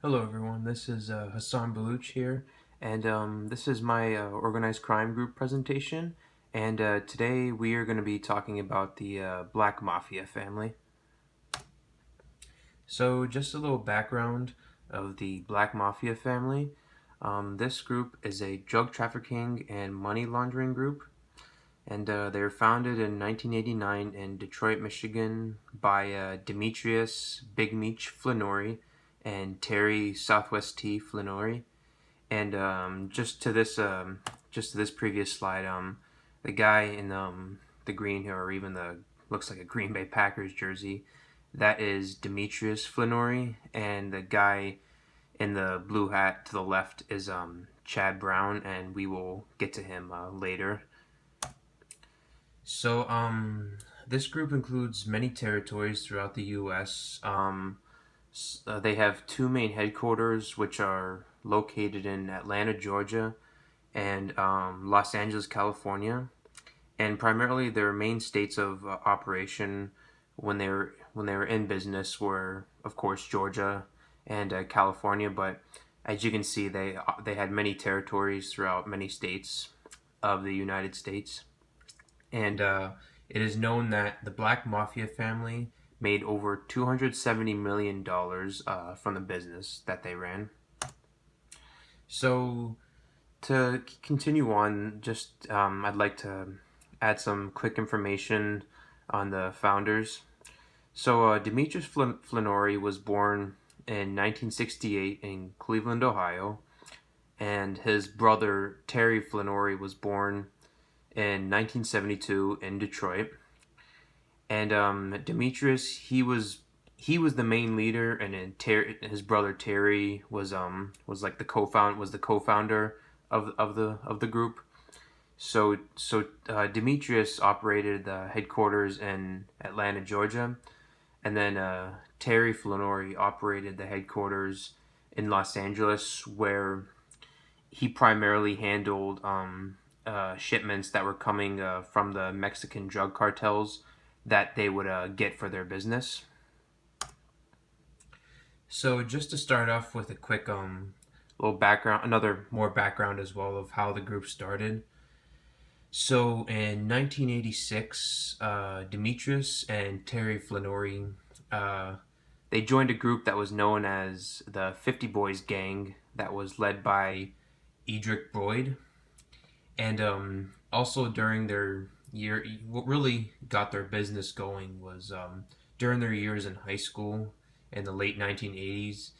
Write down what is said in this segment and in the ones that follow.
Hello everyone, this is Hassan Baluch here, and this is my organized crime group presentation, and today we are going to be talking about the Black Mafia family. So just a little background of the Black Mafia family. This group is a drug trafficking and money laundering group, and they were founded in 1989 in Detroit, Michigan by Demetrius Big Meech Flannery and Terry Southwest T Flannery. And just to this previous slide, the guy in the green here, or even the looks like a Green Bay Packers jersey, that is Demetrius Flannery, and the guy in the blue hat to the left is Chad Brown, and we will get to him later. So this group includes many territories throughout the U.S. They have two main headquarters, which are located in Atlanta, Georgia, and Los Angeles, California. And primarily, their main states of operation when they were in business were, of course, Georgia and California. But as you can see, they had many territories throughout many states of the United States. And it is known that the Black Mafia family made over $270 million from the business that they ran. So to continue on, just I'd like to add some quick information on the founders. So Demetrius Flannery was born in 1968 in Cleveland, Ohio, and his brother Terry Flannery was born in 1972 in Detroit. And Demetrius, he was the main leader, and then his brother Terry was like the co-founder of the group. So Demetrius operated the headquarters in Atlanta, Georgia, and then Terry Flannery operated the headquarters in Los Angeles, where he primarily handled shipments that were coming from the Mexican drug cartels that they would get for their business. So just to start off with a quick little background, another more background as well of how the group started. So in 1986, Demetrius and Terry Flannery, they joined a group that was known as the 50 Boys Gang that was led by Edric Boyd. And also during their year, what really got their business going was during their years in high school in the late 1980s.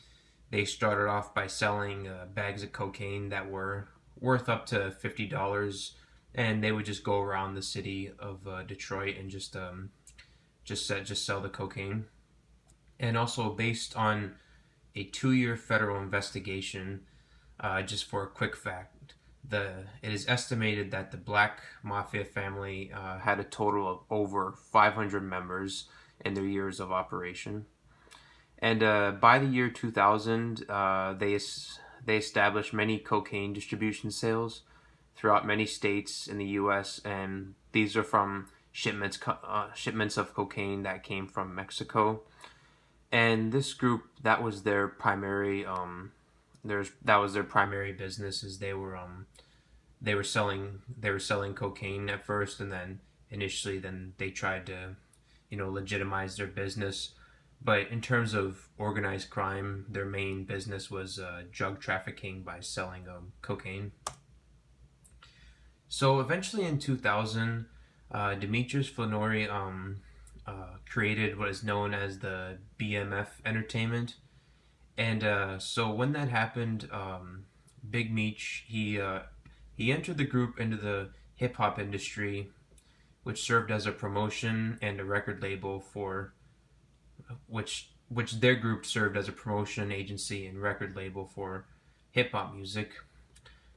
They started off by selling bags of cocaine that were worth up to $50, and they would just go around the city of Detroit and just sell the cocaine. And also based on a 2-year federal investigation, just for a quick fact, it is estimated that the Black Mafia family had a total of over 500 members in their years of operation. And by the year 2000, they established many cocaine distribution sales throughout many states in the U.S., and these are from shipments of cocaine that came from Mexico. And this group, that was their primary business, is they were selling cocaine at first, and then initially then they tried to legitimize their business. But in terms of organized crime, their main business was drug trafficking by selling cocaine. So eventually in 2000, Demetrius Flannery created what is known as the BMF Entertainment. And so when that happened, Big Meech, he entered the group into the hip hop industry, which served as a promotion and a record label for which their group served as a promotion agency and record label for hip hop music.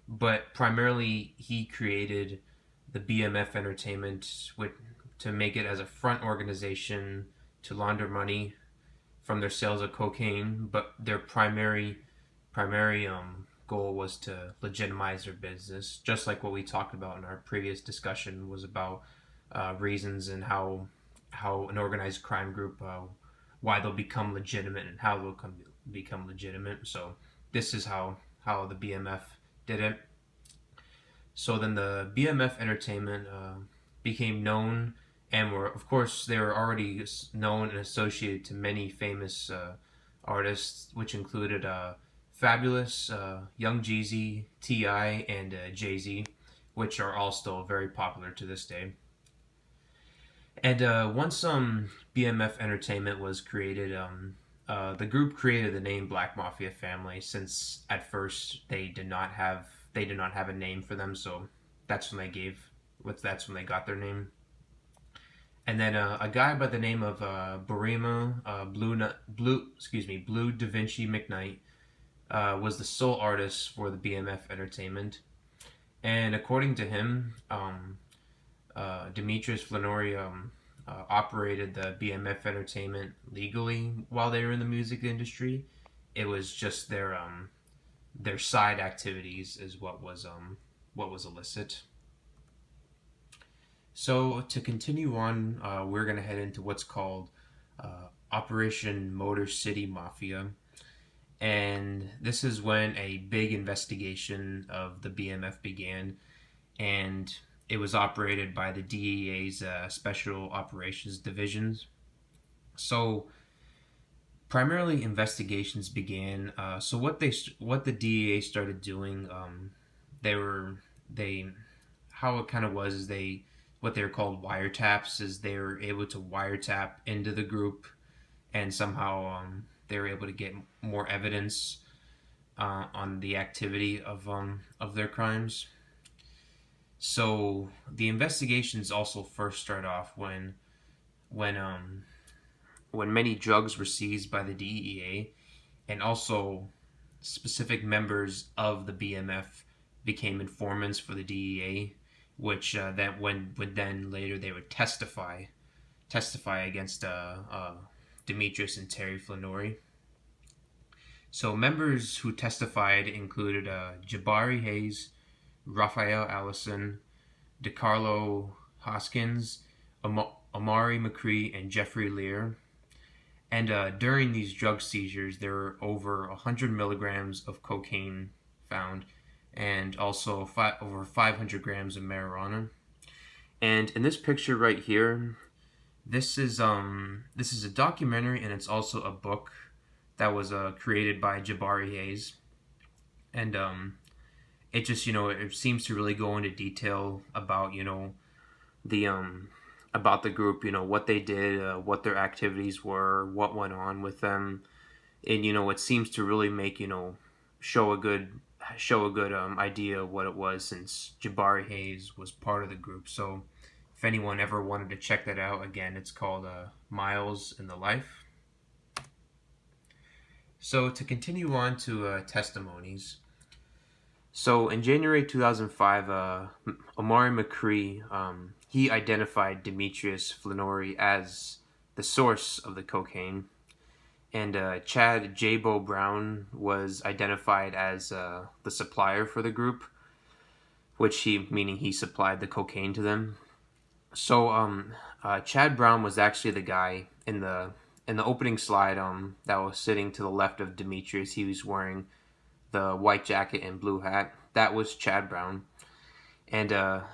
But primarily, he created the BMF Entertainment to make it as a front organization to launder money from their sales of cocaine. But their primary goal was to legitimize their business, just like what we talked about in our previous discussion was about reasons and how an organized crime group, why they'll become legitimate and how they'll become legitimate. So this is how the BMF did it. So then the BMF Entertainment became known, and were, of course, they were already known and associated to many famous artists, which included Fabulous, Young Jeezy, T.I., and Jay-Z, which are all still very popular to this day. And once BMF Entertainment was created, the group created the name Black Mafia Family, since at first they did not have a name for them, so that's when they got their name. And then a guy by the name of Barima Blue Da Vinci McKnight was the sole artist for the BMF Entertainment. And according to him, Demetrius Flannery operated the BMF Entertainment legally while they were in the music industry. It was just their side activities is what was illicit. So to continue on, we're gonna head into what's called Operation Motor City Mafia, and this is when a big investigation of the BMF began, and it was operated by the DEA's Special Operations Divisions. So primarily investigations began. So what the DEA started doing, they how it kind of was is they what they were called wiretaps, is they were able to wiretap into the group, and somehow they were able to get more evidence on the activity of their crimes. So the investigations also first start off when um, when many drugs were seized by the DEA, and also specific members of the BMF became informants for the DEA, which that when would then later they would testify against Demetrius and Terry Flannery. So members who testified included Jabari Hayes, Raphael Allison, DeCarlo Hoskins, Amari McCree, and Jeffrey Lear. And during these drug seizures, there were over 100 milligrams of cocaine found, and also over 500 grams of marijuana. And in this picture right here, this is a documentary, and it's also a book that was created by Jabari Hayes, and it just it seems to really go into detail about the about the group, what they did, what their activities were, what went on with them, and it seems to really make show a good idea of what it was, since Jabari Hayes was part of the group. So if anyone ever wanted to check that out, again, it's called Miles in the Life. So to continue on to testimonies. So in January 2005, Amari McCree, he identified Demetrius Flannery as the source of the cocaine, and Chad J-Bo Brown was identified as the supplier for the group, meaning he supplied the cocaine to them. So Chad Brown was actually the guy in the opening slide that was sitting to the left of Demetrius. He was wearing the white jacket and blue hat. That was Chad Brown. And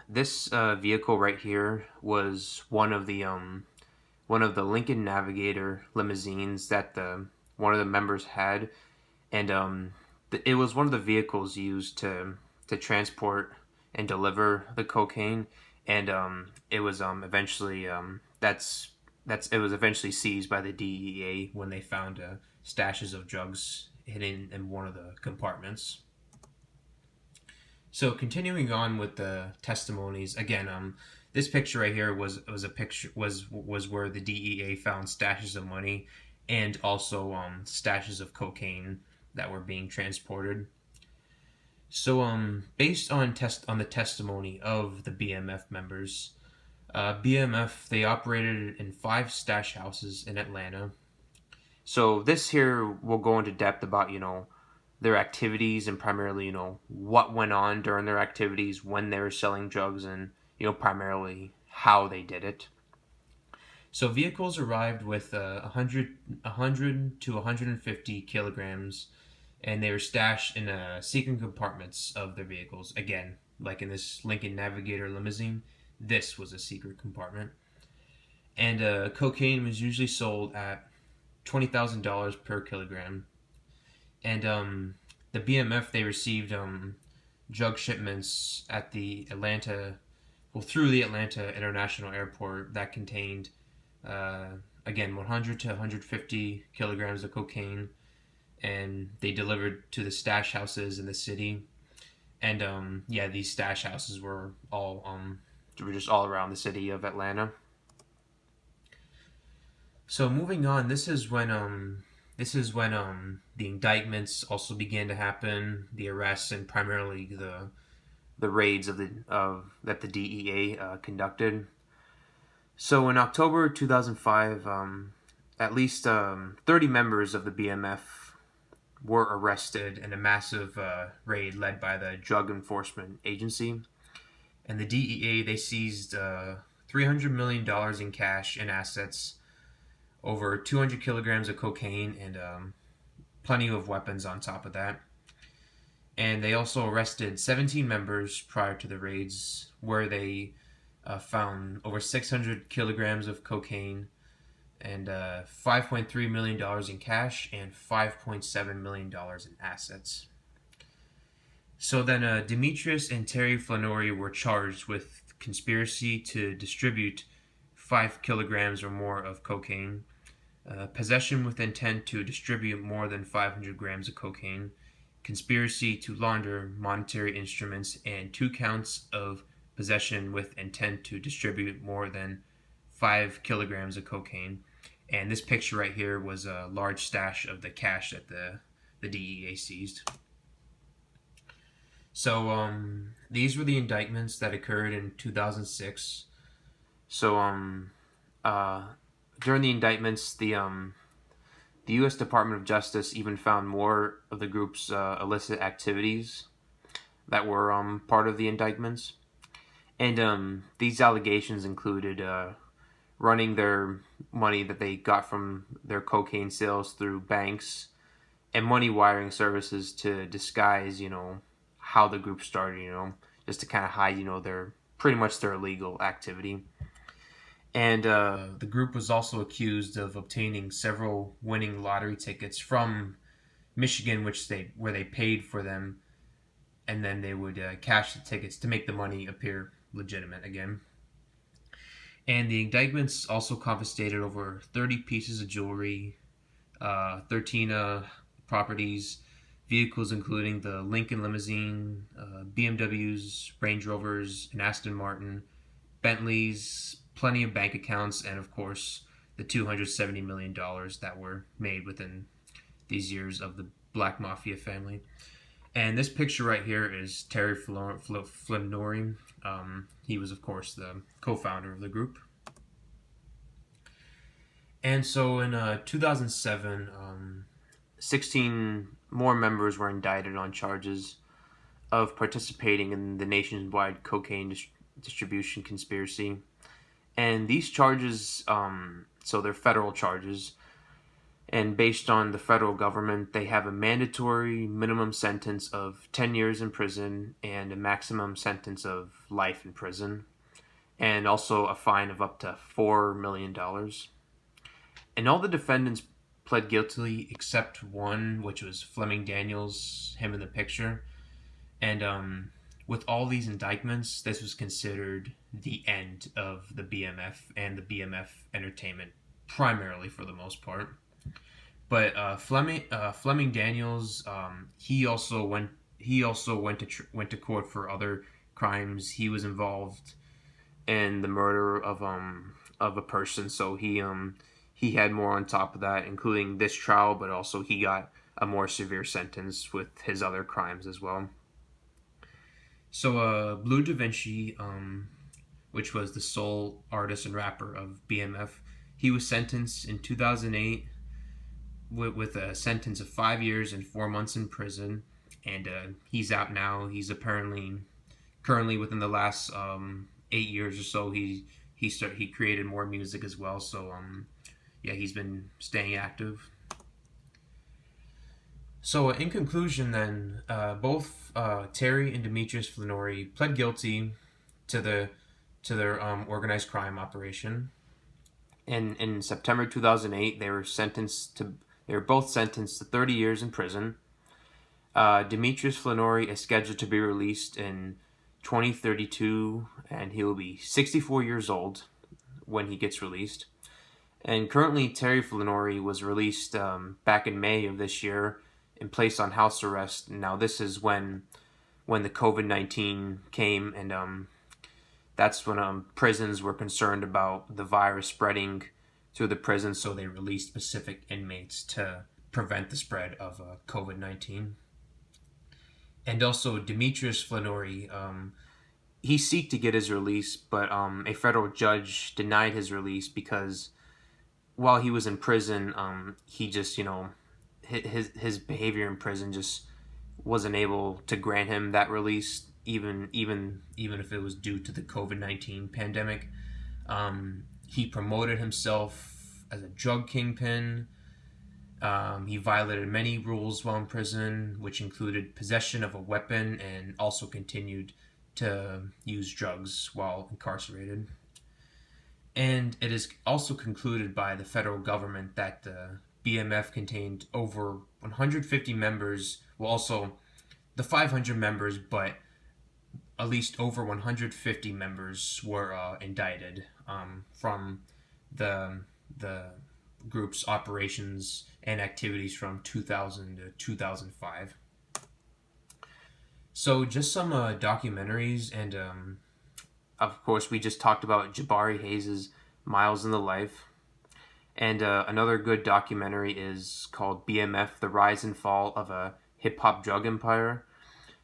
this vehicle right here was one of the Lincoln Navigator limousines that one of the members had, and it was one of the vehicles used to transport and deliver the cocaine, and it was eventually it was eventually seized by the DEA when they found stashes of drugs hidden in one of the compartments. So continuing on with the testimonies, again, this picture right here was a picture was where the DEA found stashes of money, and also stashes of cocaine that were being transported. So based on the testimony of the BMF members, BMF, they operated in 5 stash houses in Atlanta. So this here will go into depth about their activities, and primarily what went on during their activities when they were selling drugs, and primarily how they did it. So vehicles arrived with 100 to 150 kilograms, and they were stashed in secret compartments of their vehicles. Again, like in this Lincoln Navigator limousine, this was a secret compartment. And cocaine was usually sold at $20,000 per kilogram. And the BMF, they received drug shipments at the Atlanta, well, through the Atlanta International Airport that contained, uh, again, 100 to 150 kilograms of cocaine, and they delivered to the stash houses in the city. And yeah, these stash houses were just all around the city of Atlanta. So moving on, this is when the indictments also began to happen, the arrests, and primarily the raids of that the DEA conducted. So in October 2005, at least 30 members of the BMF were arrested in a massive raid led by the Drug Enforcement Agency. And the DEA, they seized $300 million in cash and assets, over 200 kilograms of cocaine, and plenty of weapons on top of that. And they also arrested 17 members prior to the raids, where they found over 600 kilograms of cocaine and $5.3 million in cash and $5.7 million in assets. So then Demetrius and Terry Flannery were charged with conspiracy to distribute 5 kilograms or more of cocaine, possession with intent to distribute more than 500 grams of cocaine, conspiracy to launder monetary instruments, and 2 counts of possession with intent to distribute more than 5 kilograms of cocaine. And this picture right here was a large stash of the cash that the DEA seized. So these were the indictments that occurred in 2006. So during the indictments, the U.S. Department of Justice even found more of the group's illicit activities that were part of the indictments. And these allegations included running their money that they got from their cocaine sales through banks and money wiring services to disguise, how the group started, just to kind of hide, their pretty much their illegal activity. And the group was also accused of obtaining several winning lottery tickets from Michigan, where they paid for them, and then they would cash the tickets to make the money appear legitimate again. And the indictments also confiscated over 30 pieces of jewelry, 13 properties, vehicles including the Lincoln limousine, BMWs, Range Rovers, and Aston Martin, Bentleys, plenty of bank accounts, and of course the $270 million that were made within these years of the Black Mafia family. And this picture right here is Terry Flannery. He was, of course, the co-founder of the group. And so in 2007, 16 more members were indicted on charges of participating in the nationwide cocaine distribution conspiracy. And these charges, so they're federal charges, and based on the federal government, they have a mandatory minimum sentence of 10 years in prison and a maximum sentence of life in prison, and also a fine of up to $4 million. And all the defendants pled guilty except one, which was Fleming Daniels, him in the picture. And with all these indictments, this was considered the end of the BMF and the BMF entertainment, primarily for the most part. But Fleming Daniels, he also went to court for other crimes. He was involved in the murder of a person, so he had more on top of that, including this trial, but also he got a more severe sentence with his other crimes as well. So Blue Da Vinci, which was the sole artist and rapper of BMF, he was sentenced in 2008 with a sentence of 5 years and 4 months in prison, and he's out now. He's apparently currently within the last 8 years or so. He he created more music as well. So yeah, he's been staying active. So in conclusion, then both Terry and Demetrius Flannery pled guilty to their organized crime operation. And in September 2008, they were both sentenced to 30 years in prison. Demetrius Flannery is scheduled to be released in 2032, and he will be 64 years old when he gets released. And currently, Terry Flannery was released back in May of this year and placed on house arrest. Now, this is when the COVID-19 came, and that's when prisons were concerned about the virus spreading through the prison, so they released specific inmates to prevent the spread of COVID-19. And also, Demetrius Flannery, he sought to get his release, but a federal judge denied his release because while he was in prison, he just, his behavior in prison just wasn't able to grant him that release, even if it was due to the COVID-19 pandemic. He promoted himself as a drug kingpin. He violated many rules while in prison, which included possession of a weapon, and also continued to use drugs while incarcerated. And it is also concluded by the federal government that the BMF contained over 150 members, well, also the 500 members, but at least over 150 members were indicted from the group's operations and activities from 2000 to 2005. So just some documentaries, and of course we just talked about Jabari Hayes' Miles in the Life. And another good documentary is called BMF, The Rise and Fall of a Hip-Hop Drug Empire.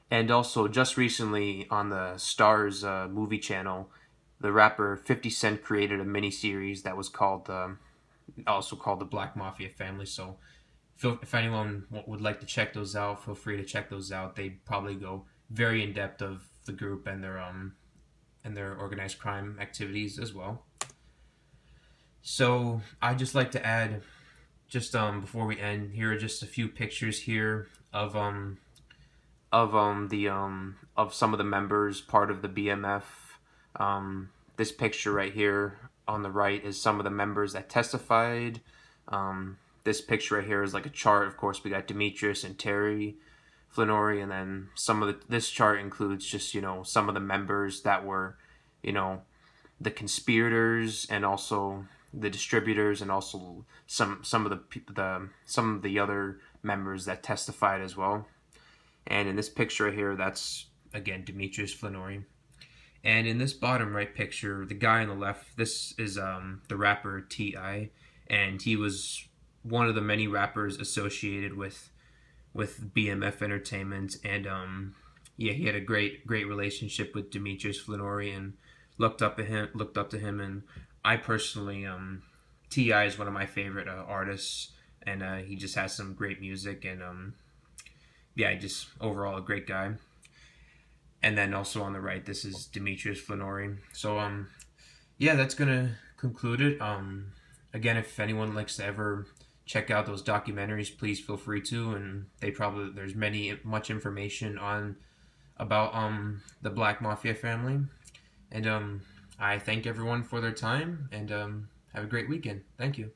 And also, just recently on the Stars movie channel, the rapper 50 Cent created a mini-series that was also called The Black Mafia Family. So if anyone would like to check those out, feel free to check those out. They probably go very in-depth of the group and their organized crime activities as well. So I'd just like to add, just before we end, here are just a few pictures here of some of the members part of the BMF. This picture right here on the right is some of the members that testified. This picture right here is like a chart. Of course, we got Demetrius and Terry Flannery, and then this chart includes just some of the members that were the conspirators and also the distributors, and also some of the other members that testified as well. And in this picture right here, that's again Demetrius Flannery. And in this bottom right picture, the guy on the left, this is the rapper T.I., and he was one of the many rappers associated with BMF Entertainment, and he had a great relationship with Demetrius Flannery and looked up to him, and I personally, T.I. is one of my favorite artists, and he just has some great music, and just overall a great guy. And then also on the right, this is Demetrius Flannery. So that's gonna conclude it. Again, if anyone likes to ever check out those documentaries, please feel free to. And there's much information about the Black Mafia family. And I thank everyone for their time, and have a great weekend. Thank you.